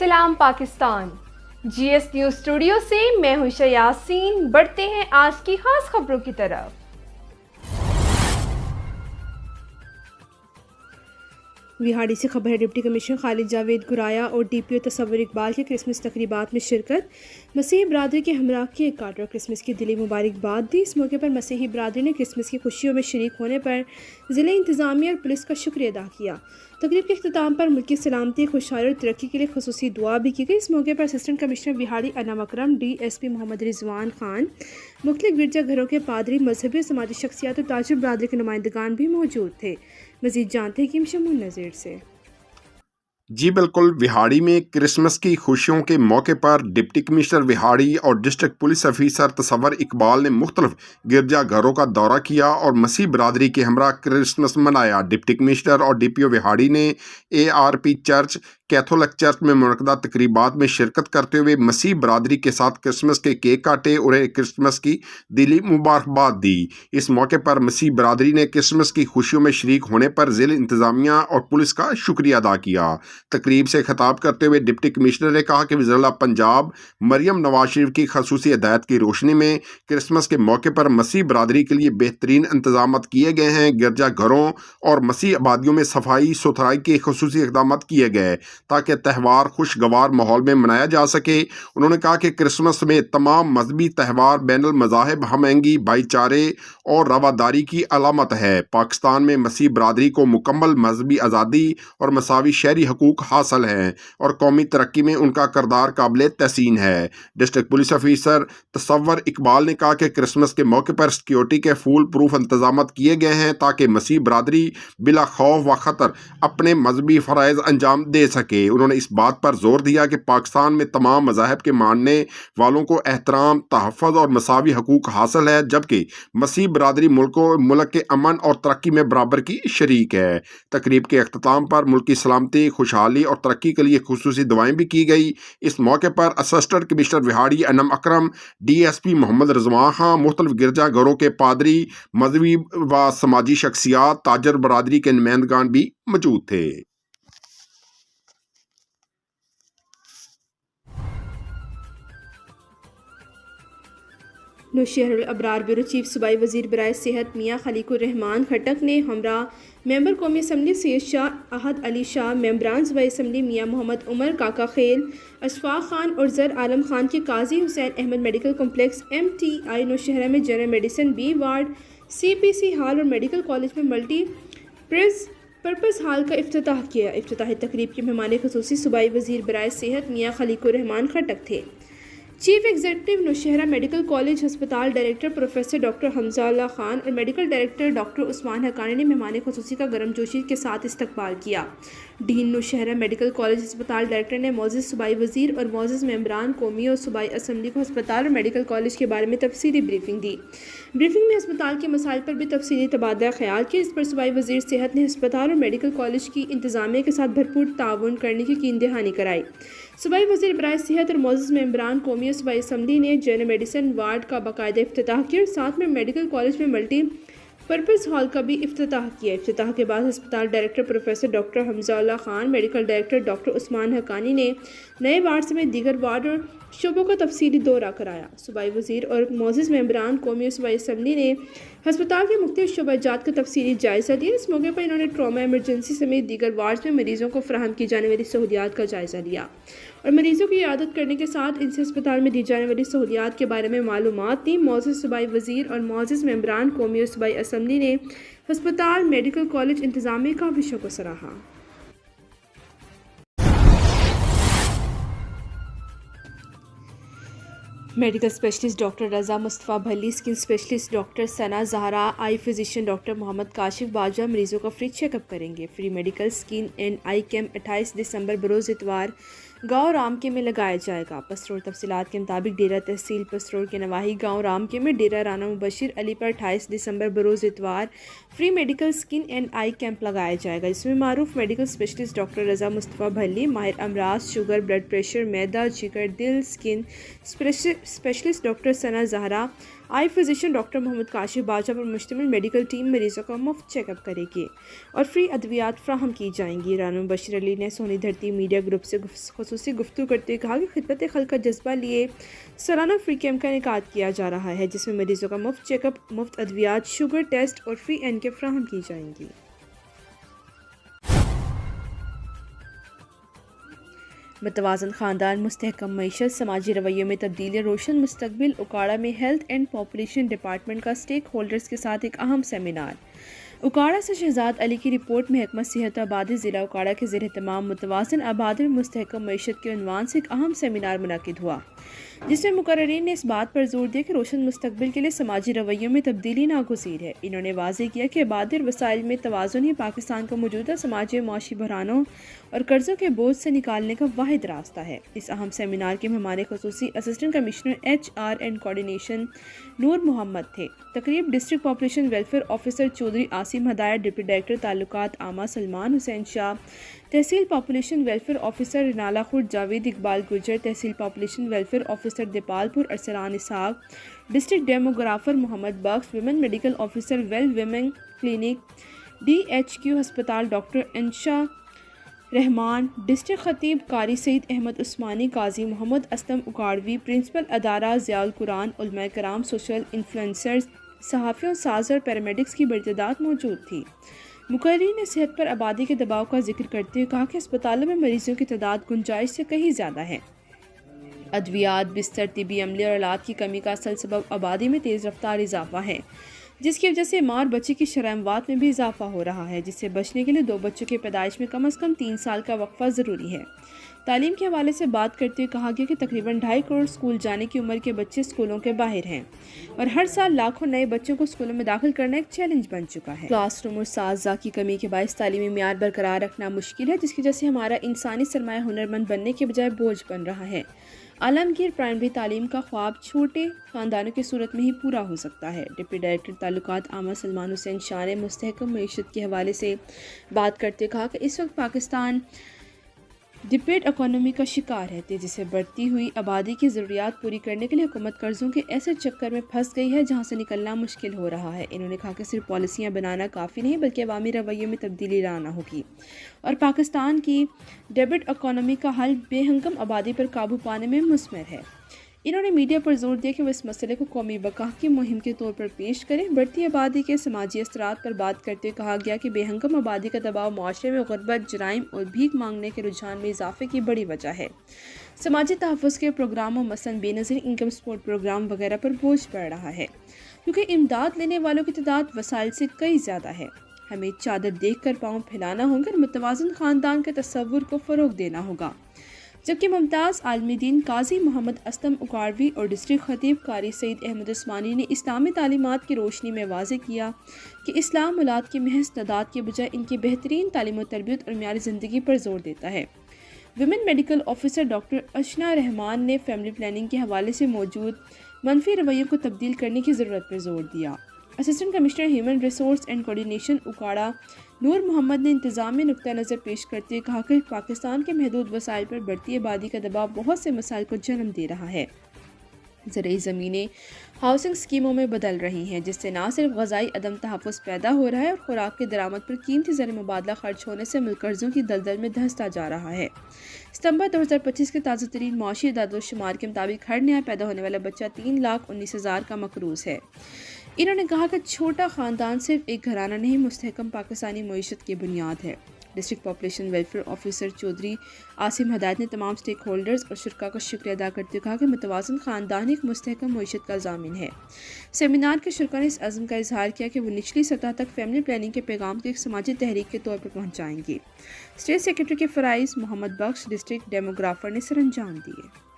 سلام پاکستان، جی S news studio سے میں ہوں یاسین۔ بڑھتے ہیں آج کی خاص خبروں کی طرف۔ وہاڑی سے خبر ہے، ڈپٹی کمشنر خالد جاوید گرایا اور ڈی پی او تصور اقبال کی کرسمس تقریبات میں شرکت۔ مسیحی برادری کے ہمراہ کیک کاٹ اور کرسمس کی دلی مبارکباد دی۔ اس موقع پر مسیحی برادری نے کرسمس کی خوشیوں میں شریک ہونے پر ضلع انتظامیہ اور پولیس کا شکریہ ادا کیا۔ تقریب کے اختتام پر ملک کی سلامتی، خوشحالی اور ترقی کے لیے خصوصی دعا بھی کی گئی۔ اس موقع پر اسسٹنٹ کمشنر وہاڑی انعم اکرم، ڈی ایس پی محمد رضوان خان، مختلف گرجا گھروں کے پادری، مذہبی اور سماجی شخصیات اور تاجر برادری کے نمائندگان بھی موجود تھے۔ مزید جانتے ہیں کہ شمول نظیر سے۔ جی بالکل، وہاڑی میں کرسمس کی خوشیوں کے موقع پر ڈپٹی کمشنر وہاڑی اور ڈسٹرکٹ پولیس آفیسر تصور اقبال نے مختلف گرجا گھروں کا دورہ کیا اور مسیح برادری کے ہمراہ کرسمس منایا۔ ڈپٹی کمشنر اور ڈی پی او وہاڑی نے A R P church, Catholic church میں منعقدہ تقریبات میں شرکت کرتے ہوئے مسیح برادری کے ساتھ کرسمس کے کیک کاٹے اور کرسمس کی دلی مبارکباد دی۔ اس موقع پر مسیح برادری نے کرسمس کی خوشیوں میں شریک ہونے پر ضلع انتظامیہ اور پولیس کا شکریہ ادا کیا۔ تقریب سے خطاب کرتے ہوئے ڈپٹی کمشنر نے کہا کہ وزراء پنجاب مریم نواز شریف کی خصوصی ہدایت کی روشنی میں کرسمس کے موقع پر مسیح برادری کے لیے بہترین انتظامات کیے گئے ہیں۔ گرجا گھروں اور مسیح آبادیوں میں صفائی ستھرائی کے خصوصی اقدامات کیے گئے تاکہ تہوار خوشگوار ماحول میں منایا جا سکے۔ انہوں نے کہا کہ کرسمس میں تمام مذہبی تہوار بین المذاہب ہم آہنگی، بھائی چارے اور رواداری کی علامت ہے۔ پاکستان میں مسیح برادری کو مکمل مذہبی آزادی اور مساوی شہری حقوق حاصل ہیں اور قومی ترقی میں ان کا کردار قابل تحسین ہے۔ ڈسٹرکٹ پولیس آفیسر تصور اقبال نے کہا کہ کرسمس کے موقع پر سیکیورٹی کے فول پروف انتظامات کیے گئے ہیں تاکہ مسیح برادری بلا خوف و خطر اپنے مذہبی فرائض انجام دے سکے۔ انہوں نے اس بات پر زور دیا کہ پاکستان میں تمام مذاہب کے ماننے والوں کو احترام، تحفظ اور مساوی حقوق حاصل ہے، جبکہ مسیح برادری ملک کے امن اور ترقی میں برابر کی شریک ہے۔ تقریب کے اختتام پر ملک کی سلامتی، خوشحالی اور ترقی کے لیے خصوصی دعائیں بھی کی گئی۔ اس موقع پر اسسٹنٹ کمشنر وہاڑی انعم اکرم، ڈی ایس پی محمد رضوان خان، مختلف گرجا گھروں کے پادری، مذہبی و سماجی شخصیات، تاجر برادری کے نمائندگان بھی موجود تھے۔ نوشہر الابرار بیورو چیف صوبائی وزیر برائے صحت میاں خلیق الرحمان خٹک نے ہمراہ ممبر قومی اسمبلی سید شاہ احد علی شاہ، ممبران صوبائی اسمبلی میاں محمد عمر کاکا خیل، اشفاق خان اور زر عالم خان کے Qazi Hussain Ahmad medical complex M T I Nowshera میں general medicine B ward, C P C hall اور میڈیکل کالج میں ملٹی پرپز ہال کا افتتاح کیا۔ افتتاحی تقریب کے مہمان خصوصی صوبائی وزیر برائے صحت میاں خلیق الرحمان خٹک تھے۔ Chief executive Nowshera medical college ہسپتال ڈائریکٹر پروفیسر ڈاکٹر حمزہ اللہ خان اور میڈیکل ڈائریکٹر ڈاکٹر عثمان حقانی نے مہمان خصوصی کا گرم جوشی کے ساتھ استقبال کیا۔ ڈین نوشہرہ میڈیکل کالج ہسپتال ڈائریکٹر نے معزز صوبائی وزیر اور معزز ممبران قومی اور صوبائی اسمبلی کو ہسپتال اور میڈیکل کالج کے بارے میں تفصیلی بریفنگ دی۔ بریفنگ میں ہسپتال کے مسائل پر بھی تفصیلی تبادلہ خیال کیا۔ اس پر صوبائی وزیر صحت نے ہسپتال اور میڈیکل کالج کی انتظامیہ کے ساتھ بھرپور تعاون کرنے کی یقین دہانی کرائی۔ صوبائی وزیر برائے صحت اور معزز ممبران قومی اور صوبائی اسمبلی نے جنرل میڈیسن وارڈ کا باقاعدہ افتتاح کیا اور ساتھ میں میڈیکل کالج میں ملٹی پرپز ہال کا بھی افتتاح کیا۔ افتتاح کے بعد ہسپتال ڈائریکٹر پروفیسر ڈاکٹر حمزہ اللہ خان، میڈیکل ڈائریکٹر ڈاکٹر عثمان حقانی نے نئے وارڈ سمیت دیگر وارڈ اور شعبوں کا تفصیلی دورہ کرایا۔ صوبائی وزیر اور معزز ممبران قومی اور صوبائی اسمبلی نے ہسپتال کے مختلف شعبہ جات کا تفصیلی جائزہ لیا۔ اس موقع پر انہوں نے ٹراما ایمرجنسی سمیت دیگر وارڈز میں مریضوں کو فراہم کی جانے والی سہولیات کا جائزہ لیا اور مریضوں کی عیادت کرنے کے ساتھ ان سے ہسپتال میں دی جانے والی سہولیات کے بارے میں معلومات دیں۔ معزز صوبائی وزیر اور معزز ممبران قومی اور صوبائی اسمبلی نے ہسپتال، میڈیکل کالج انتظامیہ کا بھی شکر سراہا۔ میڈیکل اسپیشلسٹ ڈاکٹر رضا مصطفیٰ بھلی، اسکن اسپیشلسٹ ڈاکٹر ثنا زہرا، آئی فزیشین ڈاکٹر محمد کاشف باجوہ مریضوں کا فری چیک اپ کریں گے۔ Free medical skin and I camp 28 دسمبر بروز اتوار گاؤں رامکے میں لگایا جائے گا۔ پسرور تفصیلات کے مطابق ڈیرہ تحصیل پسرور کے نواحی گاؤں رامکے میں ڈیرہ رانا مبشر علی پر 28 دسمبر بروز اتوار free medical skin and I camp لگایا جائے گا، جس میں معروف میڈیکل اسپیشلسٹ ڈاکٹر رضا مصطفیٰ بھلی، ماہر امراض شوگر، بلڈ پریشر، معدہ، جگر، دل، اسکن اسپیشلسٹ ڈاکٹر ثنا زہرا، آئی فزیشین ڈاکٹر محمد کاشف باجوہ پر مشتمل میڈیکل ٹیم مریضوں کا مفت چیک اپ کرے گی اور فری ادویات فراہم کی جائیں گی۔ رانا مبشر علی نے سونی دھرتی میڈیا گروپ سے خصوصی گفتگو کرتے ہوئے کہا کہ خدمت خلق کا جذبہ لیے سالانہ فری کیمپ کا انعقاد کیا جا رہا ہے، جس میں مریضوں کا مفت چیک اپ، مفت ادویات، شوگر ٹیسٹ اور فری این کے فراہم کی جائیں گی۔ متوازن خاندان، مستحکم معیشت، سماجی رویوں میں تبدیلی، روشن مستقبل۔ اکاڑہ میں ہیلتھ اینڈ پاپولیشن ڈپارٹمنٹ کا اسٹیک ہولڈرز کے ساتھ ایک اہم سیمینار۔ اکاڑہ سے شہزاد علی کی رپورٹ۔ محکمہ صحت و آبادی ضلع اکاڑہ کے زیر اہتمام متوازن آبادی اور مستحکم معیشت کے عنوان سے ایک اہم سیمینار منعقد ہوا، جس میں مقررین نے اس بات پر زور دیا کہ روشن مستقبل کے لیے سماجی رویوں میں تبدیلی ناگزیر ہے۔ انہوں نے واضح کیا کہ آبادی اور وسائل میں توازن ہی پاکستان کو موجودہ سماجی و معاشی بحرانوں اور قرضوں کے بوجھ سے نکالنے کا واحد راستہ ہے۔ اس اہم سیمینار کے مہمان خصوصی assistant commissioner H R and coordination Noor Muhammad تھے۔ تقریب district population welfare officer Chaudhry Asim Hidayat, deputy director تعلقات عامہ Salman Hussain Shah, tehsil population welfare officer Renala Khurd Javed Iqbal Gujjar, tehsil population welfare officer Dipalpur Arsalan Ishaq, district demographer Muhammad Bakhsh, women medical officer well women clinic D H Q ہسپتال doctor انشا رحمان، district خطیب قاری سعید احمد عثمانی، قاضی محمد Aslam اکاڑوی، principal ادارہ ضیاء القرآن، علماء کرام، سوشل انفلوئنسرز، صحافیوں، ساز اور پیرامیڈکس کی بڑی تعداد موجود تھی۔ مقررین نے صحت پر آبادی کے دباؤ کا ذکر کرتے ہوئے کہا کہ اسپتالوں میں مریضوں کی تعداد گنجائش سے کہیں زیادہ ہے۔ ادویات، بستر، طبی عملے اور آلات کی کمی کا اصل سبب آبادی میں تیز رفتار اضافہ ہے، جس کی وجہ سے ماں اور بچے کی شرح اموات میں بھی اضافہ ہو رہا ہے، جس سے بچنے کے لیے 2 بچوں کی پیدائش میں کم از کم 3 سال کا وقفہ ضروری ہے۔ تعلیم کے حوالے سے بات کرتے ہوئے کہا گیا کہ تقریباً 2.5 کروڑ اسکول جانے کی عمر کے بچے اسکولوں کے باہر ہیں اور ہر سال لاکھوں نئے بچوں کو اسکولوں میں داخل کرنا ایک چیلنج بن چکا ہے۔ کلاس روم اور اساتذہ کی کمی کے باعث تعلیمی معیار برقرار رکھنا مشکل ہے، جس کی وجہ سے ہمارا انسانی سرمایہ ہنرمند بننے کے بجائے بوجھ بن رہا ہے۔ عالمگیر پرائمری تعلیم کا خواب چھوٹے خاندانوں کی صورت میں ہی پورا ہو سکتا ہے۔ ڈپٹی ڈائریکٹر تعلقات عامہ سلمان حسین شاہ نے مستحکم معیشت کے حوالے سے بات کرتے کہا کہ اس وقت پاکستان ڈپیٹ اکانومی کا شکار ہے، تیزی سے بڑھتی ہوئی آبادی کی ضروریات پوری کرنے کے لیے حکومت قرضوں کے ایسے چکر میں پھنس گئی ہے جہاں سے نکلنا مشکل ہو رہا ہے۔ انہوں نے کہا کہ صرف پالیسیاں بنانا کافی نہیں بلکہ عوامی رویوں میں تبدیلی لانا ہوگی اور پاکستان کی ڈیبٹ اکانومی کا حل بے ہنگم آبادی پر قابو پانے میں مثمر ہے۔ انہوں نے میڈیا پر زور دیا کہ وہ اس مسئلے کو قومی بقا کی مہم کے طور پر پیش کریں۔ بڑھتی آبادی کے سماجی اثرات پر بات کرتے ہوئے کہا گیا کہ بے ہنگم آبادی کا دباؤ معاشرے میں غربت، جرائم اور بھیک مانگنے کے رجحان میں اضافے کی بڑی وجہ ہے۔ سماجی تحفظ کے پروگراموں مثلاً بے نظیر انکم سپورٹ پروگرام وغیرہ پر بوجھ پڑ رہا ہے، کیونکہ امداد لینے والوں کی تعداد وسائل سے کئی زیادہ ہے۔ ہمیں چادر دیکھ کر پاؤں پھیلانا ہوگا اور متوازن خاندان کے تصور کو فروغ دینا ہوگا۔ جبکہ ممتاز عالم دین قاضی محمد اسلم اکاڑوی اور ڈسٹرکٹ خطیب قاری سعید احمد عثمانی نے اسلامی تعلیمات کی روشنی میں واضح کیا کہ اسلام اولاد کی محض تعداد کے بجائے ان کی بہترین تعلیم و تربیت اور معیاری زندگی پر زور دیتا ہے۔ ویمن میڈیکل آفیسر ڈاکٹر اشنا رحمان نے فیملی پلاننگ کے حوالے سے موجود منفی رویوں کو تبدیل کرنے کی ضرورت پر زور دیا۔ Assistant commissioner human resource and coordination Okara Noor Muhammad نے انتظامی نقطہ نظر پیش کرتے ہوئے کہا کہ پاکستان کے محدود وسائل پر بڑھتی آبادی کا دباؤ بہت سے مسائل کو جنم دے رہا ہے۔ زرعی زمینیں ہاؤسنگ اسکیموں میں بدل رہی ہیں، جس سے نہ صرف غذائی عدم تحفظ پیدا ہو رہا ہے اور خوراک کی درآمد پر قیمتی زر مبادلہ خرچ ہونے سے ملک قرضوں کی دلدل میں دھنستا جا رہا ہے۔ ستمبر 2025 کے تازہ ترین معاشی اعداد و شمار کے مطابق ہر نیا پیدا ہونے والا بچہ 3,19,000 کا مقروض ہے۔ انہوں نے کہا کہ چھوٹا خاندان صرف ایک گھرانہ نہیں، مستحکم پاکستانی معیشت کی بنیاد ہے۔ District population welfare officer Chaudhry Asim Hidayat نے تمام اسٹیک ہولڈرز اور شرکاء کا شکریہ ادا کرتے ہوئے کہا کہ متوازن خاندان ایک مستحکم معیشت کا ضامن ہے۔ سیمینار کے شرکاء نے اس عزم کا اظہار کیا کہ وہ نچلی سطح تک فیملی پلاننگ کے پیغام کو ایک سماجی تحریک کے طور پر پہنچائیں گے۔ اسٹیٹ سیکرٹری کے فرائض محمد بخش ڈسٹرکٹ ڈیموگرافر نے سر انجام دیے۔